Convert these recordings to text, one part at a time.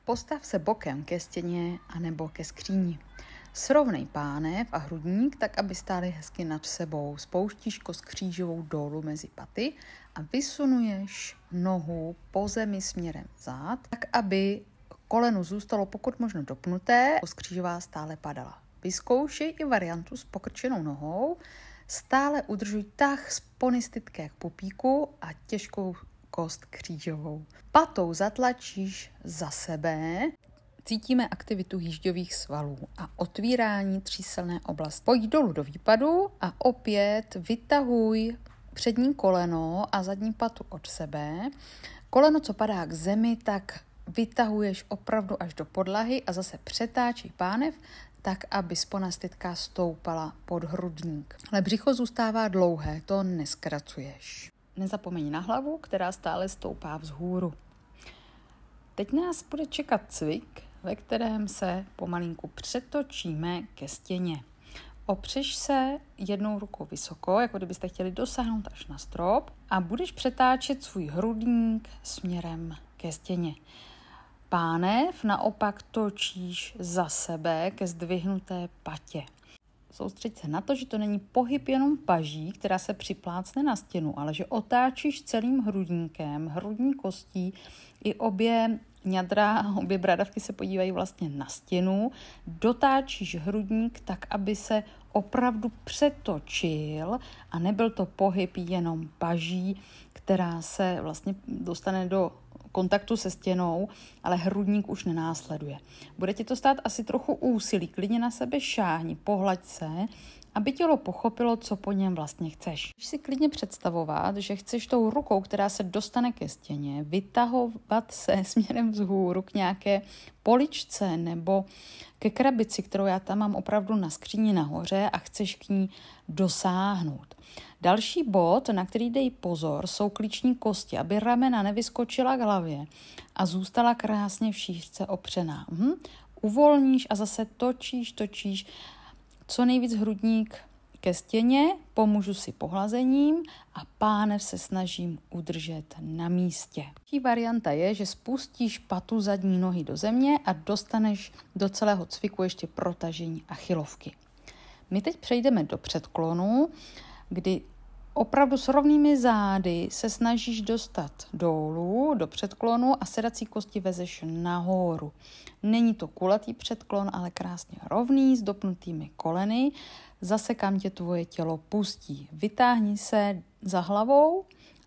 Postav se bokem ke stěně anebo ke skříni. Srovnej pánev a hrudník tak, aby stály hezky nad sebou. Spouštíš kost křížovou dolů mezi paty a vysunuješ nohu po zemi směrem vzad, tak aby koleno zůstalo pokud možno dopnuté, kost křížová stále padala. Vyzkoušej i variantu s pokrčenou nohou, stále udržuj tah z ponistitké k pupíku a těžkou kost křížovou. Patou zatlačíš za sebe. Cítíme aktivitu jížďových svalů a otvírání tříselné oblasti. Pojď dolů do výpadu a opět vytahuj přední koleno a zadní patu od sebe. Koleno, co padá k zemi, tak vytahuješ opravdu až do podlahy a zase přetáčí pánev, tak, aby sponastitka stoupala pod hrudník. Ale břicho zůstává dlouhé, to neskracuješ. Nezapomeň na hlavu, která stále stoupá vzhůru. Teď nás bude čekat cvik, ve kterém se pomalinku přetočíme ke stěně. Opřeš se jednou rukou vysoko, jako kdybyste chtěli dosáhnout až na strop a budeš přetáčet svůj hrudník směrem ke stěně. Pánev naopak točíš za sebe ke zdvihnuté patě. Soustřeď se na to, že to není pohyb jenom paží, která se připlácne na stěnu, ale že otáčíš celým hrudníkem, hrudní kostí i obě ňadra, obě bradavky se podívají vlastně na stěnu, dotáčíš hrudník tak, aby se opravdu přetočil a nebyl to pohyb jenom paží, která se vlastně dostane do kontaktu se stěnou, ale hrudník už nenásleduje. Bude ti to stát asi trochu úsilí, klidně na sebe šáhni, pohlaď se, aby tělo pochopilo, co po něm vlastně chceš. Můžeš si klidně představovat, že chceš tou rukou, která se dostane ke stěně, vytahovat se směrem vzhůru k nějaké poličce nebo ke krabici, kterou já tam mám opravdu na skříni nahoře a chceš k ní dosáhnout. Další bod, na který dej pozor, jsou klíční kosti, aby ramena nevyskočila k hlavě a zůstala krásně v šířce opřená. Uvolníš a zase točíš, co nejvíc hrudník ke stěně, pomůžu si pohlazením a pánev se snažím udržet na místě. Další varianta je, že spustíš patu zadní nohy do země a dostaneš do celého cviku ještě protažení achilovky. My teď přejdeme do předklonu, kdy opravdu s rovnými zády se snažíš dostat dolů do předklonu a sedací kosti vezeš nahoru. Není to kulatý předklon, ale krásně rovný s dopnutými koleny. Zase kam tě tvoje tělo pustí. Vytáhni se za hlavou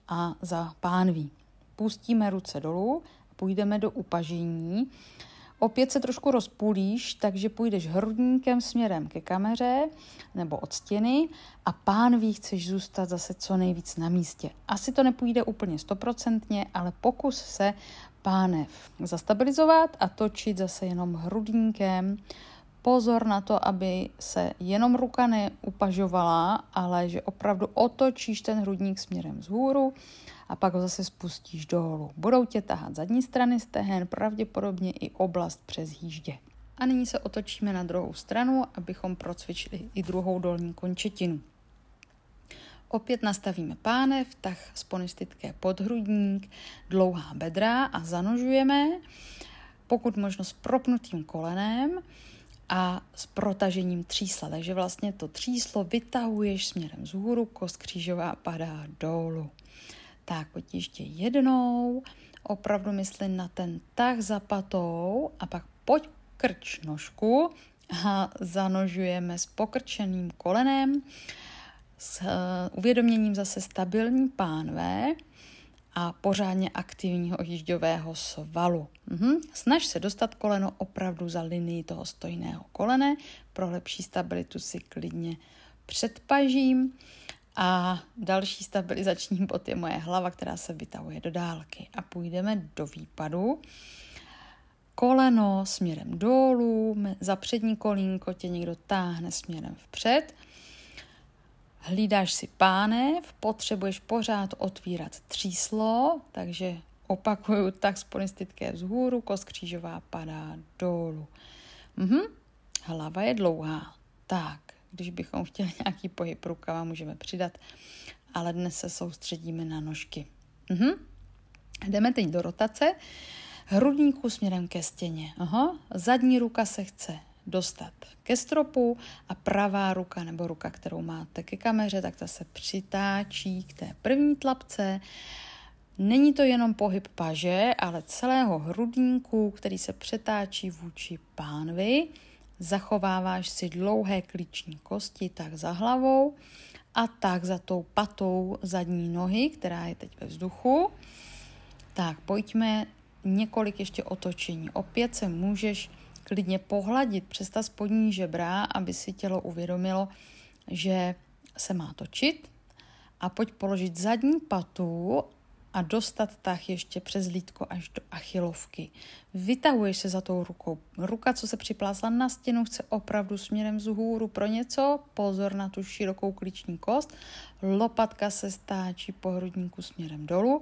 a za pánví. Pustíme ruce dolů a půjdeme do upažení. Opět se trošku rozpůlíš, takže půjdeš hrudníkem směrem ke kameře nebo od stěny a pánví chceš zůstat zase co nejvíc na místě. Asi to nepůjde úplně 100%, ale pokus se pánev zastabilizovat a točit zase jenom hrudníkem. Pozor na to, aby se jenom ruka neupažovala, ale že opravdu otočíš ten hrudník směrem vzhůru a pak ho zase spustíš dolů. Budou tě tahat zadní strany stehen, pravděpodobně i oblast přes jíždě. A nyní se otočíme na druhou stranu, abychom procvičili i druhou dolní končetinu. Opět nastavíme pánev, tah sponistitké podhrudník, dlouhá bedra a zanožujeme, pokud možno s propnutým kolenem a s protažením třísla. Takže vlastně to tříslo vytahuješ směrem vzhůru, kost křížová padá dolů. Tak pojď ještě jednou, opravdu myslím na ten tah za patou a pak pojď krč nožku a zanožujeme s pokrčeným kolenem, s uvědoměním zase stabilní pánve a pořádně aktivního jížďového svalu. Snaž se dostat koleno opravdu za linii toho stojného kolene, pro lepší stabilitu si klidně předpažím. A další stabilizační bod je moje hlava, která se vytahuje do dálky. A půjdeme do výpadu. Koleno směrem dolů, za přední kolínko tě někdo táhne směrem vpřed. Hlídáš si pánev, potřebuješ pořád otvírat tříslo, takže opakuju tak sponistitké vzhůru, kost křížová padá dolů. Hlava je dlouhá. Tak, když bychom chtěli nějaký pohyb rukama, můžeme přidat, ale dnes se soustředíme na nožky. Jdeme teď do rotace. hrudníku směrem ke stěně. Zadní ruka se chce dostat ke stropu a pravá ruka nebo ruka, kterou máte ke kameře, tak ta se přitáčí k té první tlapce. Není to jenom pohyb paže, ale celého hrudníku, který se přetáčí vůči pánvi. Zachováváš si dlouhé klíční kosti tak za hlavou a tak za tou patou zadní nohy, která je teď ve vzduchu. Tak pojďme několik ještě otočení. Opět se můžeš klidně pohladit přes ta spodní žebra, aby si tělo uvědomilo, že se má točit. A pojď položit zadní patu a dostat tah ještě přes lítko až do achilovky. Vytahuješ se za tou rukou. Ruka, co se připlásla na stěnu, chce opravdu směrem vzhůru pro něco. Pozor na tu širokou klíční kost. Lopatka se stáčí po hrudníku směrem dolů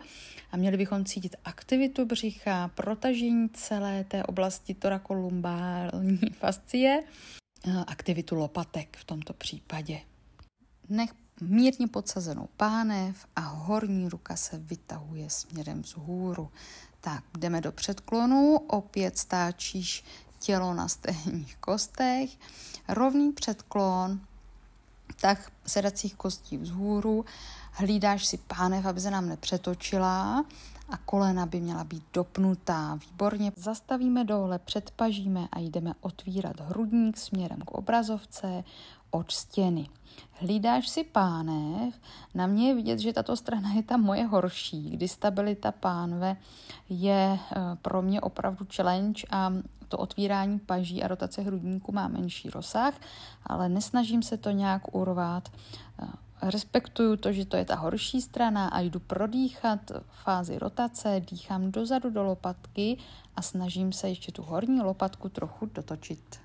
a měli bychom cítit aktivitu břicha, protažení celé té oblasti torakolumbální fascie, aktivitu lopatek v tomto případě. Nech mírně podsazenou pánev a horní ruka se vytahuje směrem vzhůru. Tak, jdeme do předklonu, opět stáčíš tělo na stehních kostech, rovný předklon, tak sedacích kostí vzhůru, hlídáš si pánev, aby se nám nepřetočila a kolena by měla být dopnutá. Výborně. Zastavíme dole, předpažíme a jdeme otvírat hrudník směrem k obrazovce od stěny. Hlídáš si pánev, na mě je vidět, že tato strana je ta moje horší, kdy stabilita pánve je pro mě opravdu challenge a to otvírání paží a rotace hrudníku má menší rozsah, ale nesnažím se to nějak urvat. Respektuju to, že to je ta horší strana a jdu prodýchat fázi rotace, dýchám dozadu do lopatky a snažím se ještě tu horní lopatku trochu dotočit.